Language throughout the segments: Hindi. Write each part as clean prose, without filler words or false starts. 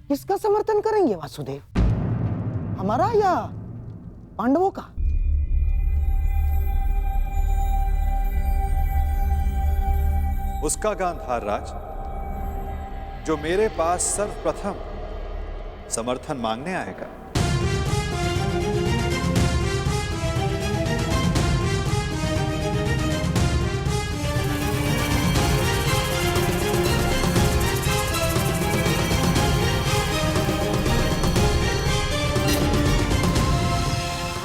किसका समर्थन करेंगे वासुदेव, हमारा या पांडवों का? उसका गांधार राज जो मेरे पास सर्वप्रथम समर्थन मांगने आएगा।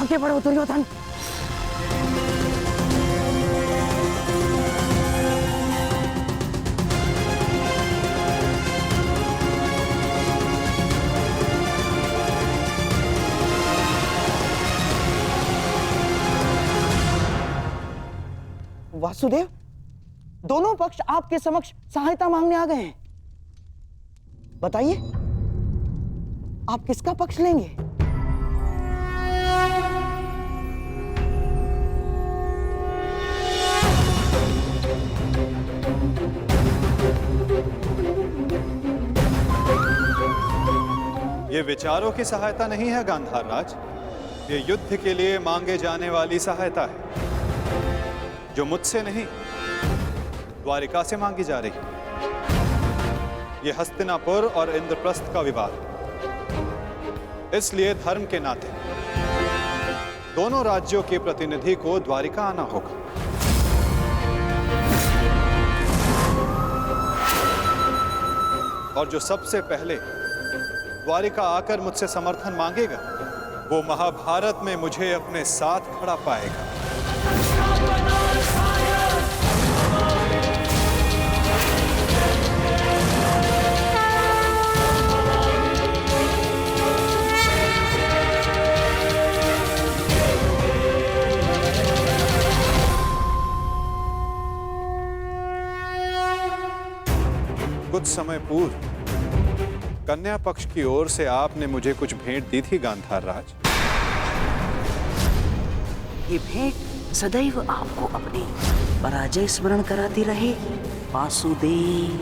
आगे बढ़ो दुर्योधन। वासुदेव, दोनों पक्ष आपके समक्ष सहायता मांगने आ गए हैं। बताइए, आप किसका पक्ष लेंगे? ये विचारों की सहायता नहीं है गांधार राज, ये युद्ध के लिए मांगे जाने वाली सहायता है, जो मुझसे नहीं द्वारिका से मांगी जा रही। ये हस्तिनापुर और इंद्रप्रस्थ का विवाद, इसलिए धर्म के नाते दोनों राज्यों के प्रतिनिधि को द्वारिका आना होगा। और जो सबसे पहले द्वारिका आकर मुझसे समर्थन मांगेगा, वो महाभारत में मुझे अपने साथ खड़ा पाएगा। कुछ समय पूर्व कन्या पक्ष की ओर से आपने मुझे कुछ भेंट दी थी गांधार राज। ये भेंट सदैव आपको अपनी पराजय स्मरण कराती रहे वासुदेव।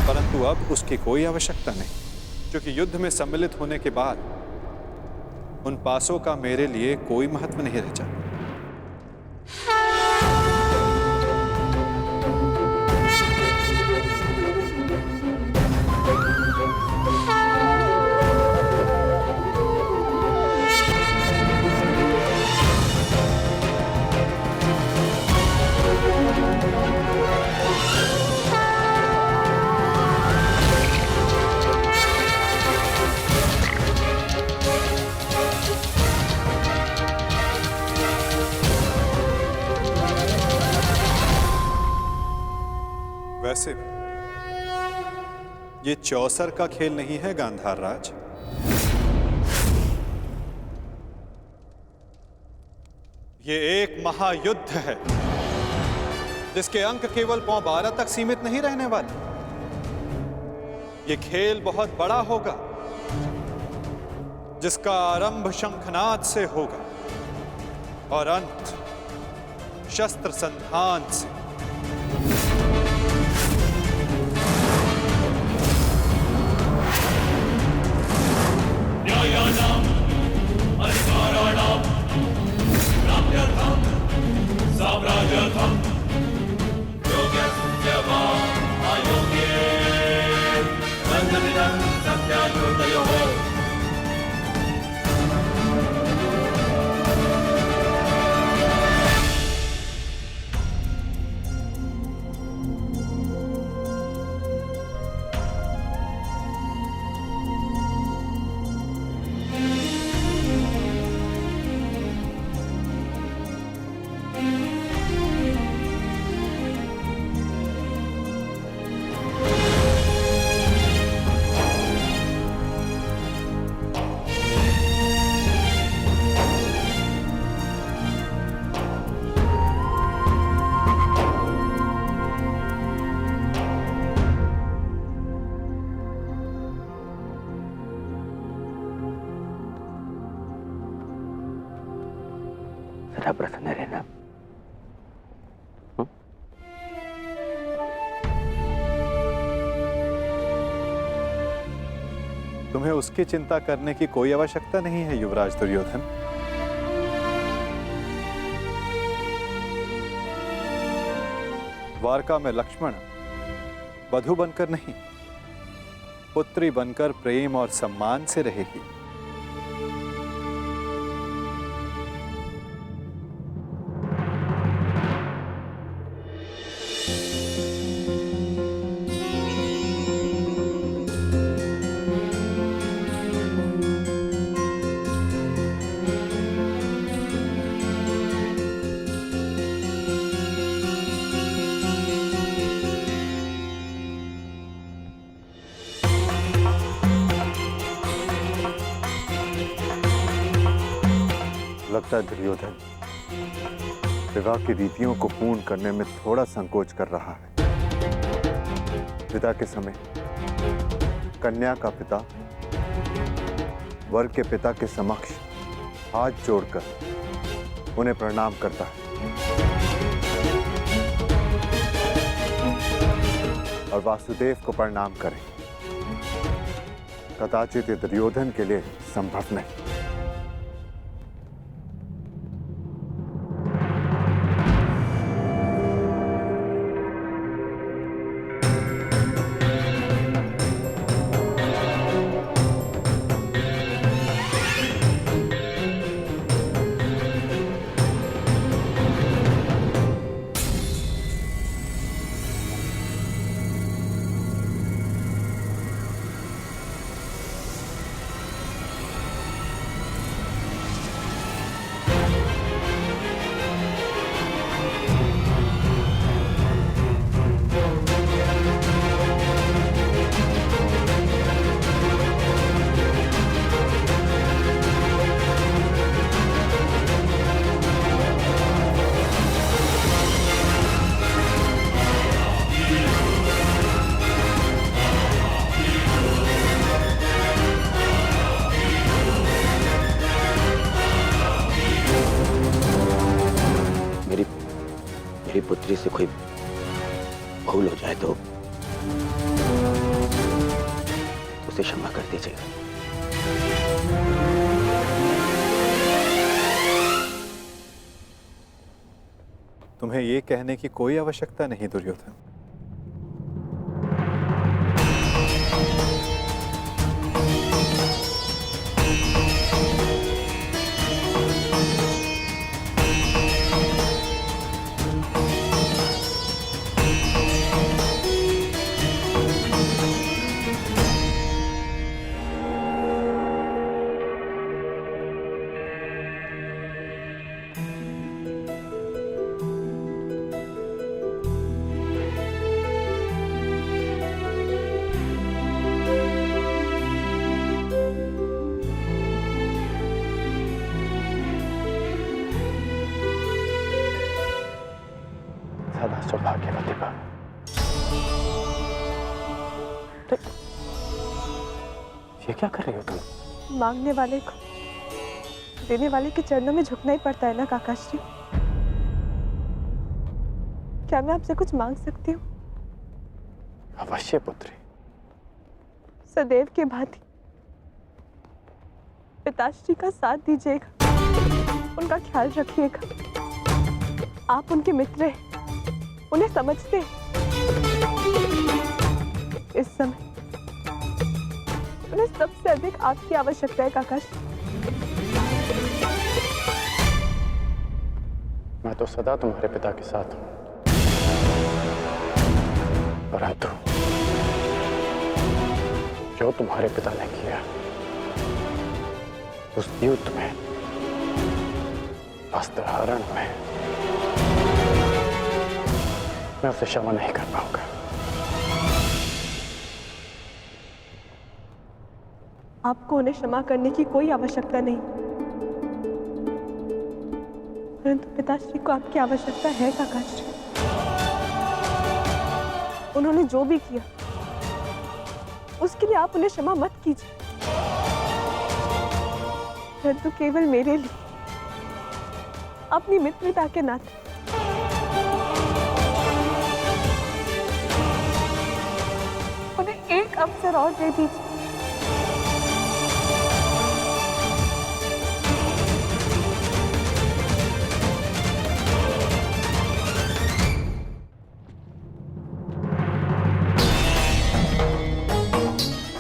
परंतु अब उसकी कोई आवश्यकता नहीं, क्योंकि युद्ध में सम्मिलित होने के बाद उन पासों का मेरे लिए कोई महत्व नहीं रह जाता। वैसे भी ये चौसर का खेल नहीं है गांधार राज। ये एक महायुद्ध है, जिसके अंक केवल पौ 12 तक सीमित नहीं रहने वाले। ये खेल बहुत बड़ा होगा, जिसका आरंभ शंखनाद से होगा और अंत शस्त्र संधान से। न्यायानाम् अधिकाराणाम् प्राप्त्यर्थम् साम्राज्यार्थम् योग्यस्य वा अयोग्ये बन्धमिदं सत्यायुतयोः। जरा प्रसन्न रहना। तुम्हें उसकी चिंता करने की कोई आवश्यकता नहीं है युवराज दुर्योधन। द्वारका में लक्ष्मण वधु बनकर नहीं, पुत्री बनकर प्रेम और सम्मान से रहेगी। लगता है दुर्योधन विवाह की रीतियों को पूर्ण करने में थोड़ा संकोच कर रहा है। विदा के समय कन्या का पिता वर के पिता के समक्ष हाथ जोड़कर उन्हें प्रणाम करता है और वासुदेव को प्रणाम करें। कदाचित ये दुर्योधन के लिए संभव नहीं। मेरी पुत्री से कोई भूल हो जाए तो उसे क्षमा कर दीजिएगा। तुम्हें ये कहने की कोई आवश्यकता नहीं दुर्योधन। सदा सौभाग्यवती भव। ये क्या कर रही हो तुम? मांगने वाले को देने वाले के चरणों में झुकना ही पड़ता है ना काकाश्री। क्या मैं आपसे कुछ मांग सकती हूँ? अवश्य पुत्री। सदैव के भांति पिताश्री का साथ दीजिएगा, उनका ख्याल रखिएगा। आप उनके मित्र हैं, उन्हें समझते हैं। इस समय उन्हें सबसे अधिक आपकी आवश्यकता है काकाश्री। मैं तो सदा तुम्हारे पिता के साथ हूं, परंतु जो तुम्हारे पिता ने किया उस युद्ध में, अस्त्रहरण में, मैं उसे क्षमा नहीं कर पाऊंगा। आपको उन्हें क्षमा करने की कोई आवश्यकता नहीं, परंतु पिताश्री को आपकी आवश्यकता है काकाश्री। उन्होंने जो भी किया उसके लिए आप उन्हें क्षमा मत कीजिए, परंतु केवल मेरे लिए, अपनी मित्रता के नाते उन्हें एक अवसर और दे दीजिए।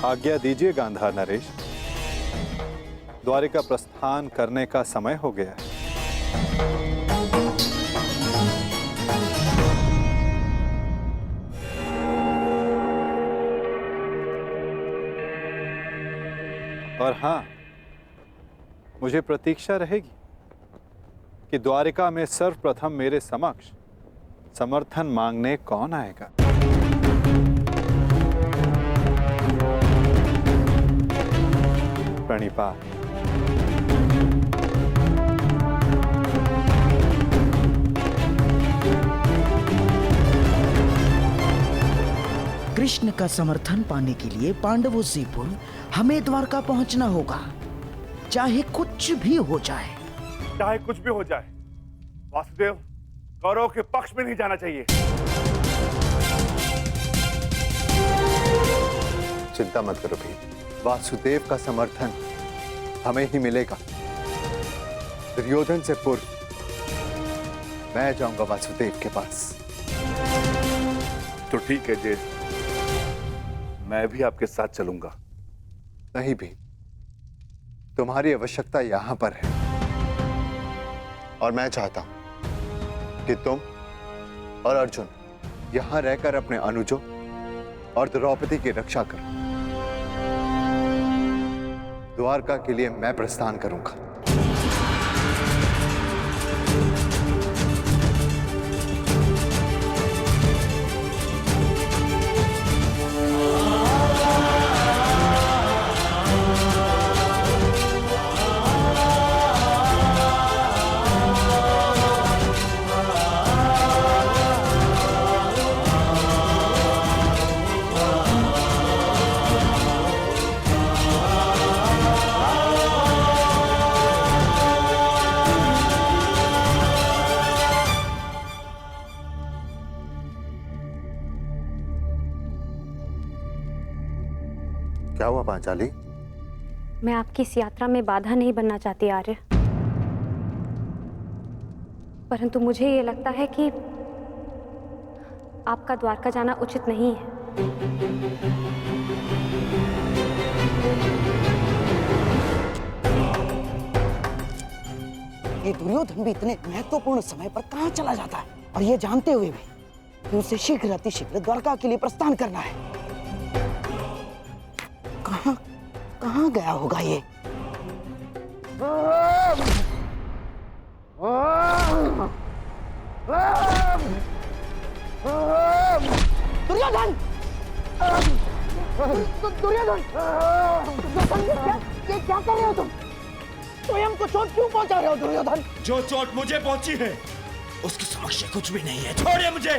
आज्ञा दीजिए गांधार नरेश, द्वारिका प्रस्थान करने का समय हो गया है। और हाँ, मुझे प्रतीक्षा रहेगी कि द्वारिका में सर्वप्रथम मेरे समक्ष समर्थन मांगने कौन आएगा। प्रणिपात। कृष्ण का समर्थन पाने के लिए पांडवों से पूर्व हमें द्वारका पहुंचना होगा, चाहे कुछ भी हो जाए। चाहे कुछ भी हो जाए, वासुदेव कौरव के पक्ष में नहीं जाना चाहिए। चिंता मत करो भाई, वासुदेव का समर्थन हमें ही मिलेगा। दुर्योधन से पूर्व मैं जाऊंगा वासुदेव के पास। तो ठीक है जेठ, मैं भी आपके साथ चलूंगा। नहीं भी, तुम्हारी आवश्यकता यहां पर है और मैं चाहता हूं कि तुम और अर्जुन यहां रहकर अपने अनुजों और द्रौपदी की रक्षा करो। द्वारका के लिए मैं प्रस्थान करूंगा। क्या हुआ पांचाली? मैं आपकी इस यात्रा में बाधा नहीं बनना चाहती आर्य, परंतु मुझे ये लगता है कि आपका द्वारका जाना उचित नहीं है। ये दुर्योधन भी इतने महत्वपूर्ण समय पर कहां चला जाता है, और ये जानते हुए भी कि उसे शीघ्र अतिशीघ्र द्वारका के लिए प्रस्थान करना है। कहां गया होगा ये? दुर्योधन! दुर्योधन! ये क्या कर रहे हो तुम? स्वयं को चोट क्यों पहुंचा रहे हो दुर्योधन? जो चोट मुझे पहुंची है उसके समक्ष कुछ भी नहीं है, छोड़िए मुझे।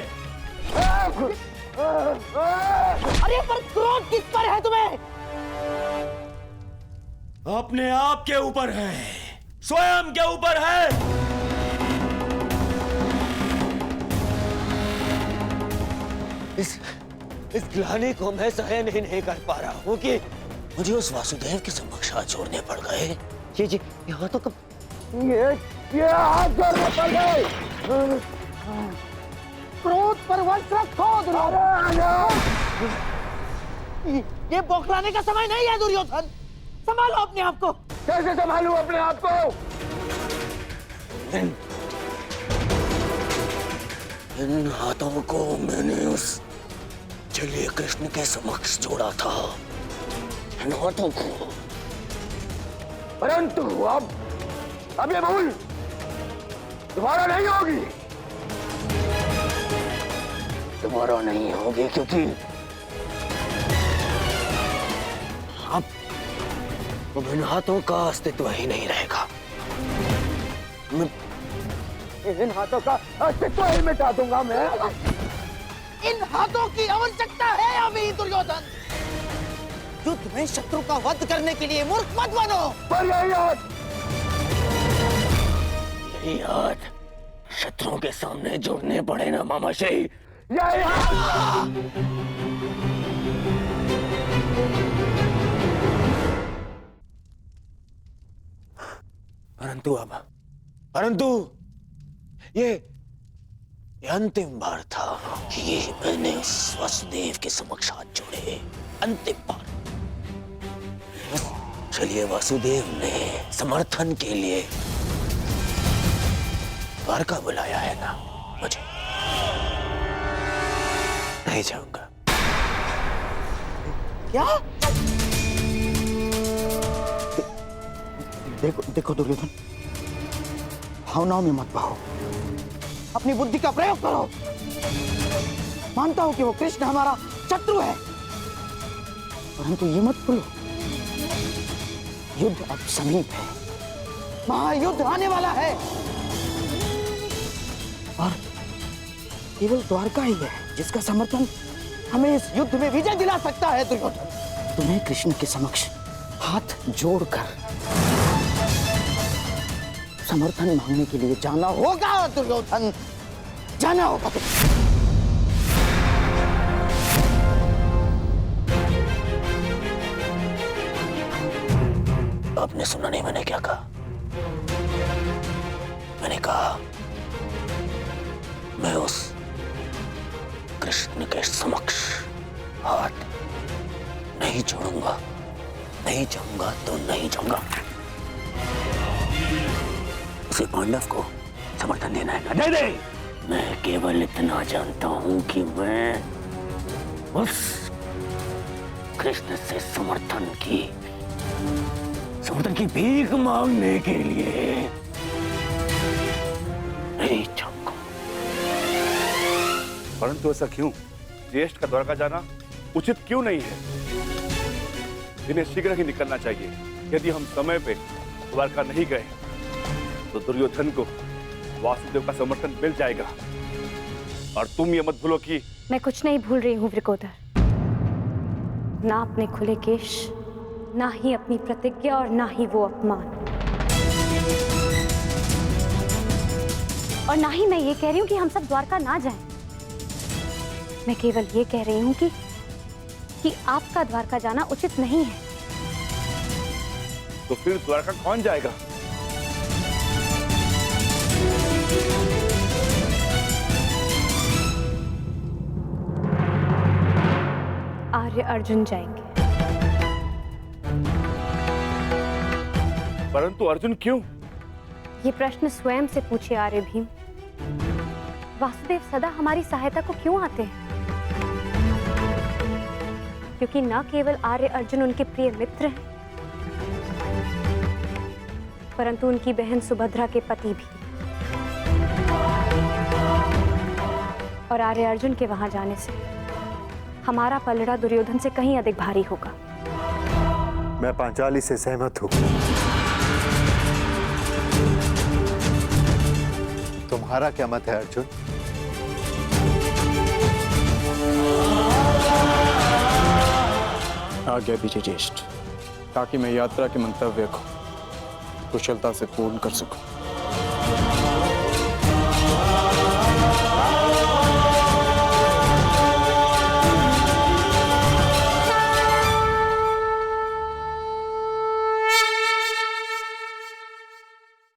अरे पर क्रोध किस पर है तुम्हें? अपने आप के ऊपर है, स्वयं के ऊपर है। इस ग्लानि को मैं सहन ही नहीं कर पा रहा हूँ कि मुझे उस वासुदेव के समक्ष हाथ जोड़ने पड़ गए। जी यहाँ तो कब ये हाथ जोड़ने पड़ गए। क्रोध पर वश रखो दुर्योधन। ये बौखलाने का समय नहीं है दुर्योधन, संभालो अपने आप को। कैसे संभालूं अपने आप को? इन हाथों को मैंने उस जलीय कृष्ण के समक्ष जोड़ा था, इन हाथों को। परंतु अब ये भूल दोबारा नहीं होगी। दोबारा नहीं होगी क्योंकि अब इन हाथों का अस्तित्व ही नहीं रहेगा। इन हाथों का अस्तित्व ही मिटा दूंगा मैं। इन हाथों की आवश्यकता है अभी दुर्योधन। युद्ध में शत्रु का वध करने के लिए मूर्ख मत बनो। पर यही हाथ शत्रुओं के सामने जोड़ने पड़े ना मामाश्री। यही हाथ। परंतु ये अंतिम बार था कि मैंने उस वासुदेव के समक्ष हाथ जोड़े। अंतिम बार। इसके लिए वासुदेव ने समर्थन के लिए द्वारका बुलाया है ना मुझे। नहीं जाऊंगा। क्या? देखो दुर्योधन, भावनाओं में मत बहो, अपनी बुद्धि का प्रयोग करो। मानता हूं कि वो कृष्ण हमारा शत्रु है, परंतु ये मत भूलो, युद्ध अब समीप है, महायुद्ध आने वाला है, और केवल द्वारका ही है जिसका समर्थन हमें इस युद्ध में विजय दिला सकता है। दुर्योधन, तुम्हें कृष्ण के समक्ष हाथ जोड़कर समर्थन मांगने के लिए जाना होगा। दुर्योधन, जाना होगा तुम्हें। आपने सुना नहीं मैंने क्या कहा? मैंने कहा मैं उस कृष्ण के समक्ष हाथ नहीं जोड़ूंगा। नहीं जाऊंगा तो नहीं जाऊंगा। उसे पांडव को समर्थन देना है ना, दे दे। मैं केवल इतना जानता हूं कि मैं उस कृष्ण से समर्थन की भीख मांगने के लिए नहीं जाऊंगा। परंतु ऐसा क्यों? ज्येष्ठ का द्वारका जाना उचित क्यों नहीं है? इन्हें शीघ्र ही निकलना चाहिए। यदि हम समय पे द्वारका नहीं गए तो दुर्योधन को वासुदेव का समर्थन मिल जाएगा। और तुम ये मत भूलो कि मैं कुछ नहीं भूल रही हूँ वृकोदर, ना अपने खुले केश, ना ही अपनी प्रतिज्ञा, और ना ही वो अपमान, और ना ही मैं ये कह रही हूँ कि हम सब द्वारका ना जाएं। मैं केवल ये कह रही हूँ कि आपका द्वारका जाना उचित नहीं है। तो फिर द्वारका कौन जाएगा? आर्य अर्जुन जाएंगे। परंतु अर्जुन क्यों? ये प्रश्न स्वयं से पूछे आर्य भीम। वासुदेव सदा हमारी सहायता को क्यों आते हैं? क्योंकि न केवल आर्य अर्जुन उनके प्रिय मित्र हैं, परंतु उनकी बहन सुभद्रा के पति भी। और आर्य अर्जुन के वहां जाने से हमारा पलड़ा दुर्योधन से कहीं अधिक भारी होगा। मैं पांचाली से सहमत हूं। तुम्हारा क्या मत है अर्जुन? आज्ञा दीजिए ज्येष्ठ, ताकि मैं यात्रा के मंतव्य को कुशलता से पूर्ण कर सकूं।